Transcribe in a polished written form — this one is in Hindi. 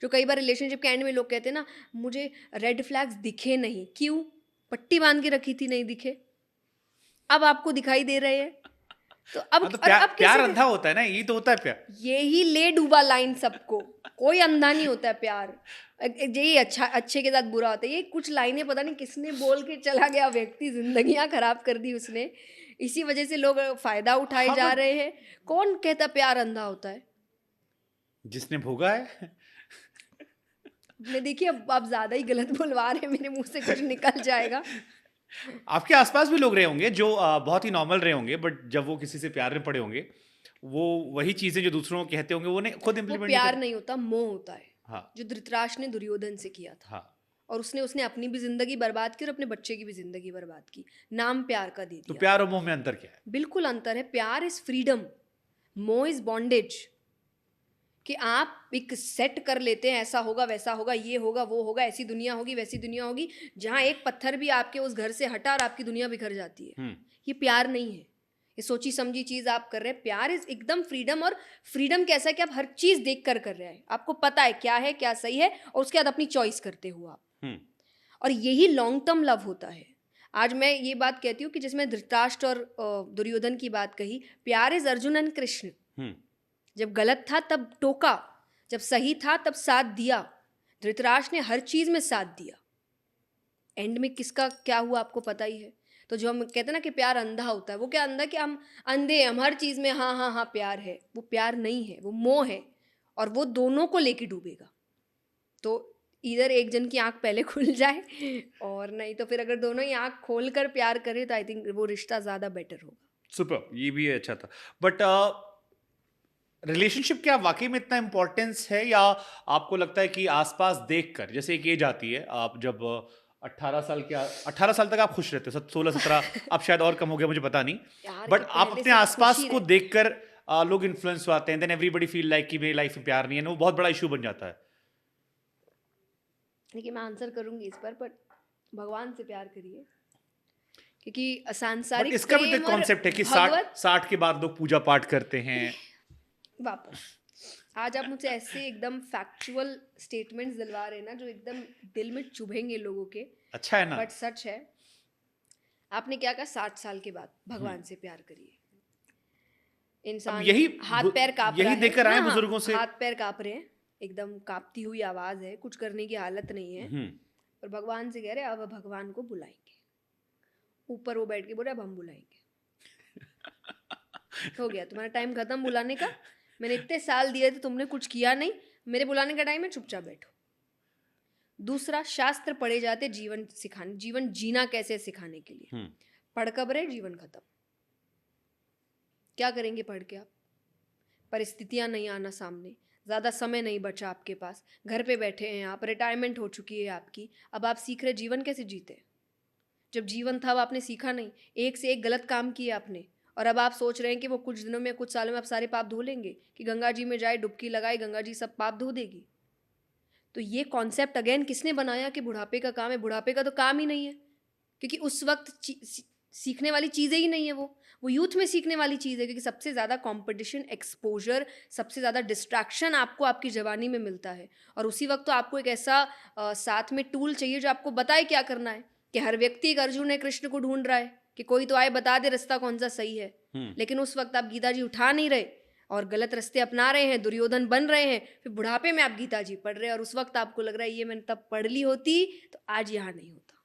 जो कई बार रिलेशनशिप के एंड में लोग कहते हैं ना, मुझे रेड फ्लैग्स दिखे नहीं, क्यों? पट्टी बांध के रखी थी, नहीं दिखे, अब आपको दिखाई दे रहे हैं। तो अब हाँ, तो और अब प्यार कैसे अंधा होता है ना, यही तो होता है प्यार। यही ले डूबा लाइन सबको, कोई अंधा नहीं होता है प्यार। यही अच्छे के साथ बुरा होता है। ये कुछ लाइनें पता नहीं किसने बोल के चला गया व्यक्ति, जिंदगियां खराब कर दी उसने। इसी वजह से लोग फायदा उठाए हाँ जा बट रहे हैं। कौन कहता प्यार अंधा होता है? जिसने भोगा है। ने देखिए, अब आप ज्यादा ही गलत बुलवा रहे हैं, मेरे मुंह से कुछ निकल जाएगा। आपके आसपास भी लोग रहे होंगे जो बहुत ही नॉर्मल रहे होंगे, बट जब वो किसी से प्यार में पड़े होंगे, वो वही चीजें जो दूसरों को कहते होंगे वो नहीं, खुद वो इंप्लीमेंट नहीं प्यार करे। नहीं होता, मोह होता है, हाँ। जो धृतराष्ट्र ने दुर्योधन से किया था। हाँ। और उसने उसने अपनी भी जिंदगी बर्बाद की और अपने बच्चे की भी जिंदगी बर्बाद की, नाम प्यार का दे तो दिया। प्यार और मोह में अंतर क्या है? बिल्कुल अंतर है। प्यार इज फ्रीडम, मोह इज बॉन्डेज। कि आप एक सेट कर लेते हैं, ऐसा होगा वैसा होगा, ये होगा वो होगा, ऐसी दुनिया होगी वैसी दुनिया होगी, जहाँ एक पत्थर भी आपके उस घर से हटा और आपकी दुनिया बिखर जाती है। ये प्यार नहीं है, ये सोची समझी चीज आप कर रहे हैं। प्यार इज एकदम फ्रीडम। और फ्रीडम कैसा है कि आप हर चीज देख कर रहे हैं, आपको पता है क्या है क्या सही है, और उसके बाद अपनी चॉइस करते हो आप। और यही लॉन्ग टर्म लव होता है। आज मैं ये बात कहती हूँ कि जिसमें धृतराष्ट्र और दुर्योधन की बात कही, प्यार इज अर्जुन एंड कृष्ण। जब गलत था तब टोका, जब सही था तब साथ दिया। धृतराष्ट्र ने हर चीज में साथ दिया। एंड में किसका क्या हुआ आपको पता ही है। तो जो हम कहते हैं ना कि प्यार अंधा होता है, वो क्या अंधा कि हम अंधे, हम हर चीज में हाँ हाँ हाँ प्यार है, वो प्यार नहीं है, वो मोह है। और वो दोनों को लेके डूबेगा। तो इधर एक जन की आंख पहले खुल जाए, और नहीं तो फिर अगर दोनों ही आंख खोल कर प्यार करे तो आई थिंक वो रिश्ता ज्यादा बेटर होगा। सुपर, ये भी अच्छा था। बट रिलेशनशिप क्या वाकई में इतना इंपॉर्टेंस है, या आपको लगता है कि आसपास देखकर, जैसे एक एज आती है आप जब 18 साल तक आप खुश रहते हो, 16-17, अब शायद और कम हो गया मुझे पता नहीं, प्यार के बट आप पहले अपने सब खुश आसपास ही को रहते हैं। देखकर लोग इन्फ्लुएंस आते हैं, देन एवरीबॉडी फील लाइक कि मेरी लाइफ में प्यार नहीं है, वो बहुत बड़ा इशू बन जाता है। देखिए, मैं आंसर करूंगी इस पर भगवान से प्यार करिए। क्योंकि बट सांसारिक इसका भी तो एक प्रेम और कॉन्सेप्ट है कि साठ भगवत। साठ के बाद लोग पूजा पाठ करते हैं। वापस आज आप मुझसे ऐसे एकदम फैक्चुअल स्टेटमेंट्स दिलवा रहे हैं ना, जो एकदम दिल में चुभेंगे लोगों के। अच्छा है ना? बट सच है। आपने क्या कहा, 60 साल के बाद भगवान से प्यार करिए। अब इंसान यही हाथ पैर कांप रहा यही है, देकर आए हाँ हाँ, बुजुर्गों से। हाथ पैर कांप रहे हैं, एकदम कांपती हुई आवाज है, कुछ करने की हालत नहीं है। और भगवान से कह रहे हैं अब भगवान को बुलाएंगे। ऊपर वो बैठ के बोल रहे अब हम बुलाएंगे। हो गया तुम्हारा टाइम खत्म बुलाने का। मैंने इतने साल दिए थे, तुमने कुछ किया नहीं, मेरे बुलाने का टाइम है, चुपचाप बैठो। दूसरा, शास्त्र पढ़े जाते जीवन सिखाने, जीवन जीना कैसे सिखाने के लिए। पढ़ कब रहे, जीवन खत्म। क्या करेंगे पढ़ के आप? परिस्थितियां नहीं आना सामने, ज़्यादा समय नहीं बचा आपके पास, घर पे बैठे हैं आप, रिटायरमेंट हो चुकी है आपकी, अब आप सीख रहे जीवन कैसे जीते। जब जीवन था अब आपने सीखा नहीं, एक से एक गलत काम किए आपने, और अब आप सोच रहे हैं कि वो कुछ दिनों में कुछ सालों में आप सारे पाप धो लेंगे, कि गंगा जी में जाए डुबकी लगाए, गंगा जी सब पाप धो देगी। तो ये कॉन्सेप्ट अगेन किसने बनाया कि बुढ़ापे का काम है? बुढ़ापे का तो काम ही नहीं है, क्योंकि उस वक्त सीखने वाली चीज़ें ही नहीं है। वो यूथ में सीखने वाली चीज़ है, क्योंकि सबसे ज़्यादा कंपटीशन, एक्सपोजर, सबसे ज़्यादा डिस्ट्रैक्शन आपको आपकी जवानी में मिलता है। और उसी वक्त तो आपको एक ऐसा साथ में टूल चाहिए जो आपको बताए क्या करना है। कि हर व्यक्ति एक अर्जुन है, कृष्ण को ढूंढ रहा है कि कोई तो आए बता दे रास्ता कौन सा सही है। लेकिन उस वक्त आप गीता जी उठा नहीं रहे और गलत रास्ते अपना रहे हैं, दुर्योधन बन रहे हैं। फिर बुढ़ापे में आप गीता जी पढ़ रहे हैं, और उस वक्त आपको लग रहा है ये मैंने तब पढ़ ली होती तो आज यहाँ नहीं होता।